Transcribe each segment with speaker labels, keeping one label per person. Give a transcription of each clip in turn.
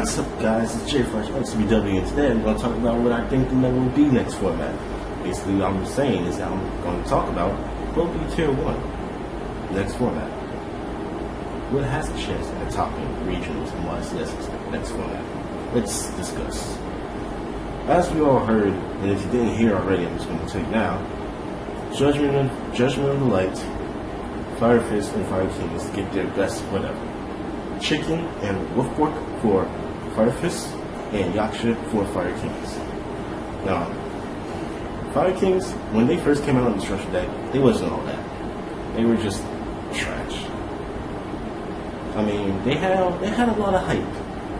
Speaker 1: What's up, guys? It's Jay Fresh XBW, and today I'm going to talk about what I think the meta will be next format. Basically, what I'm saying is that I'm going to talk about what will be Tier 1 next format. What has a chance at topping regionals and YCS next format? Let's discuss. As we all heard, and if you didn't hear already, I'm just going to tell you now. Judgment of the Light, Fire Fist, and Fire Kings get their best whatever. Chicken and Wolfbork for Fire Fist, and Yaksha for Fire Kings. Now, Fire Kings, when they first came out in the structure deck, they wasn't all that. They were just trash. I mean, they had a lot of hype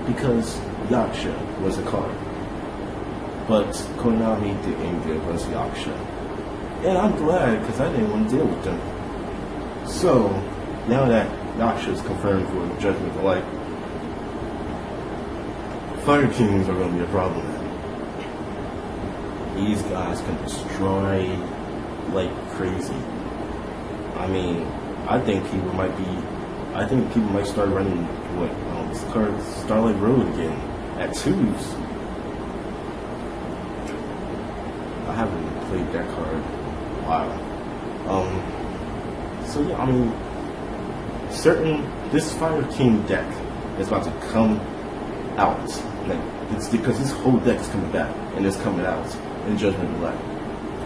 Speaker 1: because Yaksha was a card. But Konami didn't give us Yaksha. And I'm glad, because I didn't want to deal with them. So, now that Yaksha is confirmed for Judgment of the Light, Fire Kings are going to be a problem now. These guys can destroy like crazy. I mean, I think people might start running this card Starlight Road again at 2s. I haven't played that card in a while. So yeah, I mean, this Fire King deck is about to come out. Like, it's because this whole deck is coming back and it's coming out in Judgment of the Light.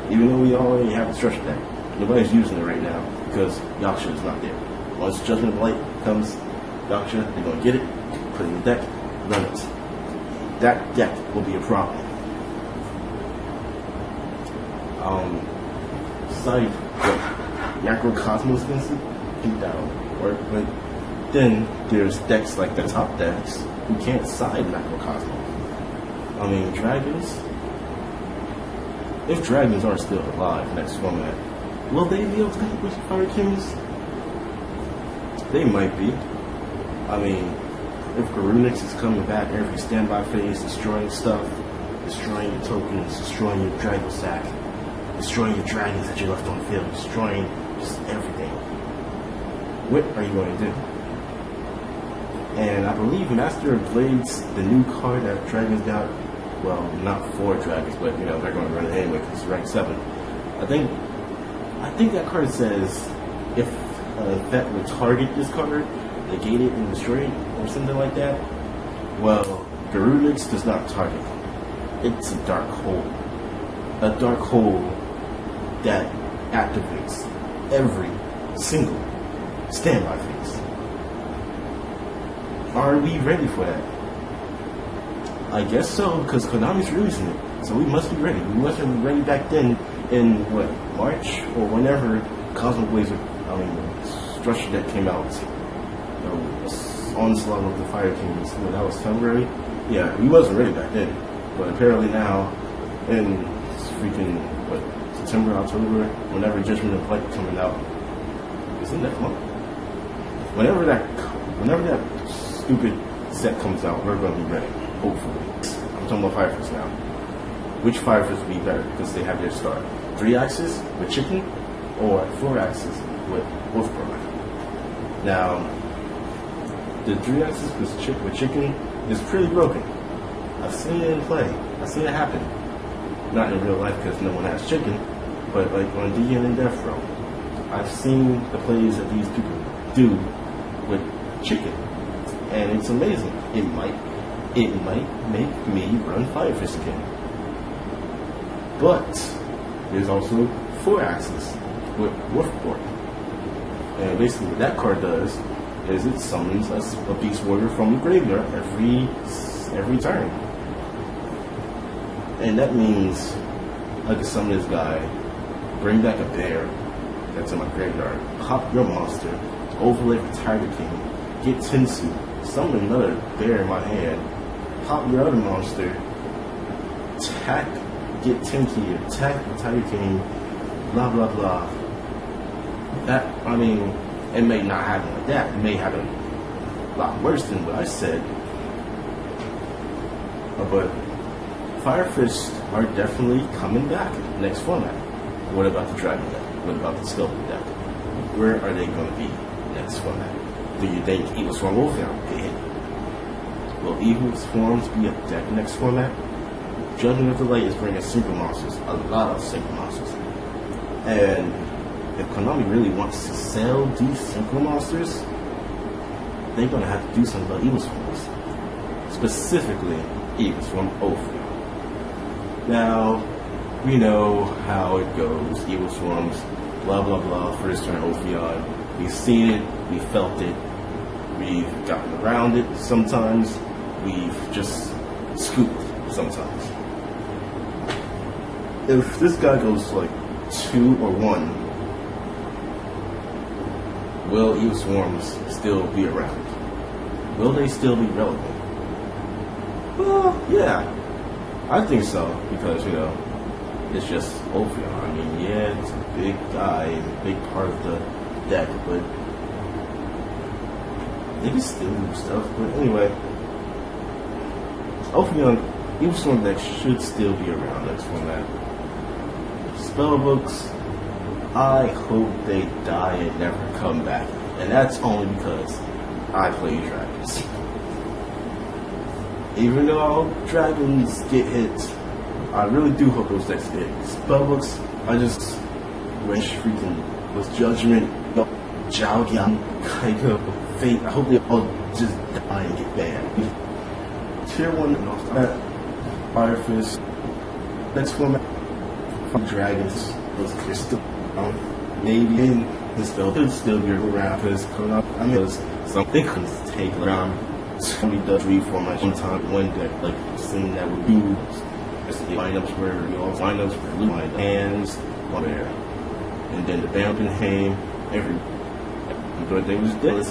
Speaker 1: Even though we already have the structure deck, nobody's using it right now because Yaksha is not there. Once Judgment of the Light comes, Yaksha, they're gonna get it, put it in the deck, run it. That deck will be a problem. Side Macro Cosmos against it, beat down. But then there's decks like the top decks who can't side Macrocosmos. I mean, dragons. If dragons are still alive next format, will they be able to compete with Fire Kings? They might be. I mean, if Garunix is coming back every standby phase, destroying stuff, destroying your tokens, destroying your dragon sack, destroying your dragons that you left on the field, destroying just everything. What are you going to do? And I believe Master of Blades, the new card that Dragons got, well, not for Dragons, but they're going to run it anyway because it's rank 7. I think that card says if that would target this card, negate it and destroy it, or something like that. Well, Garunix does not target. It's a dark hole. A dark hole that activates every single standby phase. Are we ready for that? I guess so, because Konami's releasing it. So we must be ready. We must have been ready back then in March or whenever Cosmo Blazer, structure that came out. Onslaught of the Fire Kings. That was February. Yeah, we wasn't ready back then. But apparently now, in freaking September, October, whenever Judgment of Light coming out, is it next month? Whenever that stupid set comes out, we're going to be ready. Hopefully. I'm talking about Fire Fist now. Which Fire Fist would be better because they have their start? 3-axis with Chicken or 4-axis with Wolfbork? Now, the 3-axis with Chicken is pretty broken. I've seen it in play. I've seen it happen. Not in real life because no one has Chicken, but like on DN and Death Row. I've seen the plays that these people do with Chicken, and it's amazing. It might make me run Fire Fist again. But there's also 4-axis with Wolfbork, and basically what that card does is it summons a Beast Warrior from the graveyard every turn, and that means I can summon this guy, bring back a bear that's in my graveyard, pop your monster, overlay for Tiger King, get Tensu, summon another bear in my hand, pop your other monster, attack, get Tenki, attack the Tiger King, blah blah blah. That, it may not happen like that. It may happen a lot worse than what I said. But Fire Fists are definitely coming back next format. What about the Dragon deck? What about the Sculpted deck? Where are they going to be next format? Do you think Evil Swarm Wolf now get hit? Will Evil Swarms be a deck next format? Judgment of the Light is bringing synchro monsters, a lot of synchro monsters. And if Konami really wants to sell these synchro monsters, they're going to have to do something about Evil Swarms. Specifically, Evil Swarm Ophion. Now, we know how it goes. Evil Swarms, blah blah blah, first turn Ophion. We've seen it, we felt it, we've gotten around it sometimes, we've just scooped sometimes. If this guy goes like 2 or 1, will Evil Swarms still be around? Will they still be relevant? Well, yeah, I think so, because, you know, it's just Ophion. I mean, yeah, it's a big guy, a big part of the deck, but they can still do stuff. But anyway, Ophion, Evil Swarm deck should still be around next format. Spellbooks, I hope they die and never come back. And that's only because I play dragons. Even though I hope dragons get hit, I really do hope those decks get hit. Spellbooks, I just wish freaking with Judgment, Jiaogyang, Kaiko, Fate, I hope they all just die and get banned. Tier 1 and off that, Fire Fist, next format, dragons, those are still maybe in the spell could still be around because I mean, something could take around 20 does reformat one time, one deck, like seeing that would do the lineups where we all lineups where blue line hands, one there. And then the Bampenheim, but they was dead.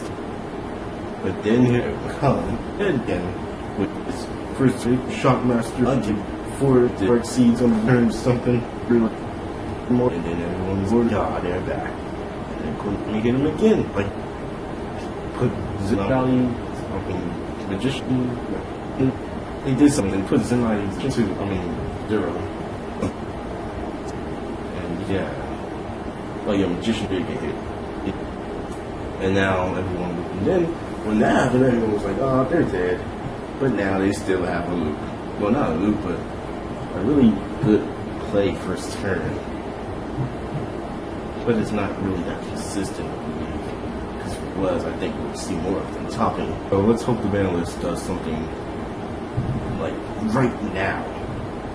Speaker 1: But then here it comes, and again, with this first Shockmaster, I give 4 dark seeds on the turn, something really more, and then everyone's like, yeah, they're back. And then couldn't get them again. Like, put Zenali, Magician, they did something, put Zenali into, 0. And yeah, well, yeah, Magician did get hit. And now everyone, and then when that happened, everyone was like, oh, they're dead. But now they still have a loop. Well, not a loop, but a really good play first turn. But it's not really that consistent, I believe. Because if it was, I think we'll see more of them topping. So let's hope the ban list does something like right now.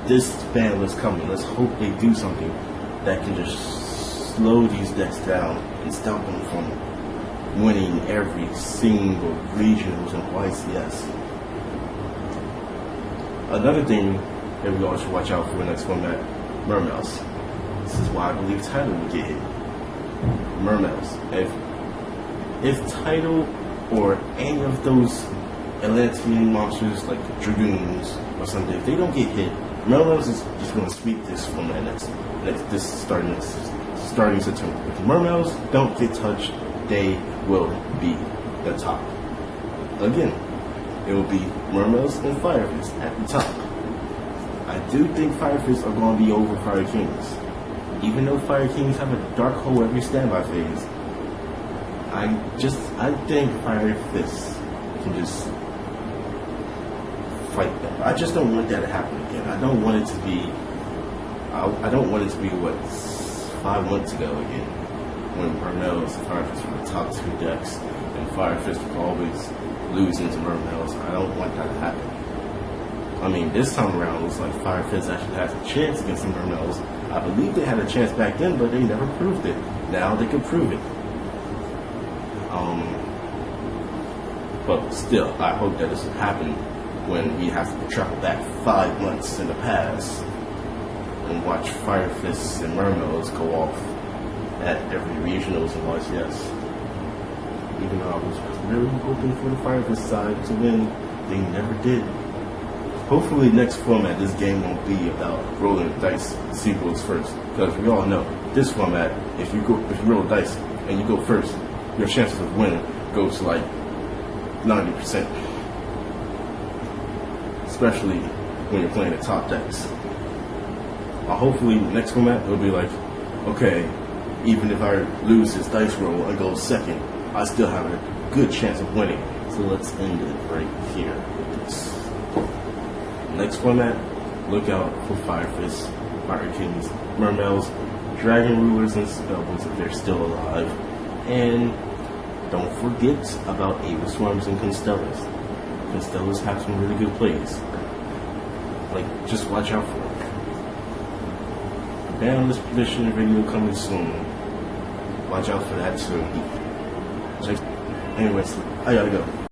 Speaker 1: This ban list coming, let's hope they do something that can just slow these decks down and stop them from winning every single regionals and YCS. Another thing that we all should watch out for in the next format, Mermails. This is why I believe Tidal will get hit. Mermails. If Tidal or any of those Atlantean monsters like Dragoons or something, if they don't get hit, Mermails is just going to sweep this format starting September. If Mermails don't get touched, they will be the top. Again, it will be Mermails and Fire Fist at the top. I do think Fire Fists are going to be over Fire Kings. Even though Fire Kings have a dark hole every standby phase, I think Fire Fists can just fight them. I just don't want that to happen again. I don't want it to be, I don't want it to be what, 5 months ago again, when Mermails and Fire Fists were the top 2 decks, and Fire Fists were always losing to Mermails. I don't want that to happen. I mean, this time around, it looks like Fire Fist actually has a chance against the Mermails. I believe they had a chance back then, but they never proved it. Now they can prove it. But still, I hope that doesn't happen when we have to travel back 5 months in the past and watch Fire Fists and Mermails go off at every regionals and YCS. Even though I was really hoping for the Fire Fist side to win, they never did. Hopefully next format, this game won't be about rolling the dice, see who goes first. Because we all know, this format, if you roll the dice and you go first, your chances of winning goes to like 90%. Especially when you're playing the top decks. Hopefully next format, it'll be like, okay, even if I lose this dice roll and go second, I still have a good chance of winning. So let's end it right here. Constellations. Next format, look out for Fire Fists, Fire Kings, Mermails, Dragon Rulers, and Spellbooks if they're still alive. And don't forget about Ava Swarms and Constellas. Constellas have some really good plays. Like, just watch out for them. Boundless prediction video coming soon. Watch out for that too. Anyways, I gotta go.